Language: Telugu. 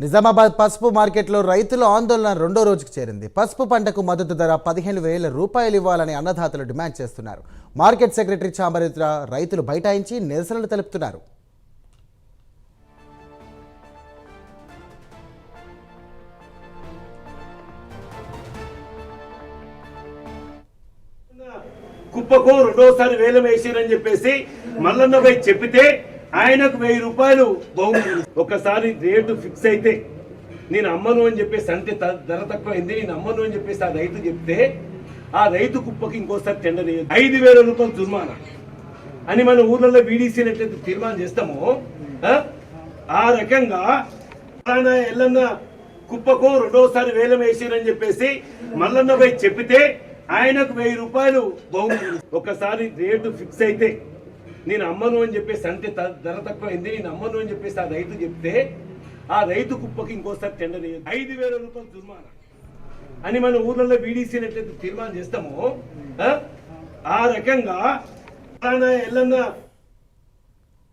నిజామాబాద్ పసుపు మార్కెట్లో రైతుల ఆందోళన రెండో రోజుకు చేరింది. పసుపు పంటకు మద్దతు ధర 15,000 రూపాయలు ఇవ్వాలని అన్నదాతలు డిమాండ్ చేస్తున్నారు. మార్కెట్ సెక్రటరీ ఛాంబర్ ఎదుట రైతులు బైఠాయించి నిరసనలు తెలుపుతున్నారు. కుప్పకు రెండోసారి వేలం వేసిరని చెప్పేసి మల్లన్నపై చెప్పితే ఆయనకు 1000 రూపాయలు బహుమతి. ఒకసారి రేటు ఫిక్స్ అయితే నేను అమ్మను అని చెప్పేసి అంటే ధర తక్కువైంది నేను అమ్మను అని చెప్పేసి ఆ రైతు చెప్తే ఆ రైతు కుప్పకి ఇంకోసారి టెండర్ 5,000 రూపాయలు జుర్మానా అని మన ఊర్లలో వీడీసీలు ఎట్లయితే తీర్మానం చేస్తామో ఆ రకంగా ఎల్లన్న కుప్పకు రెండోసారి వేలం వేసిరని చెప్పేసి మల్లన్నపై చెప్పితే ఆయనకు 1000 రూపాయలు బహుమతి. ఒకసారి రేటు ఫిక్స్ అయితే నేను అమ్మను అని చెప్పేసి అంటే ధర తక్కువైంది నేను అమ్మను అని చెప్పేసి ఆ రైతు చెప్తే ఆ రైతు కుప్పకి ఇంకోసారి టెండర్ 5,000 రూపాయలు జుర్మానా అని మన ఊర్లలో వీడీసీలు ఎట్లయితే తీర్మానం చేస్తామో ఆ రకంగా ఎల్లన్న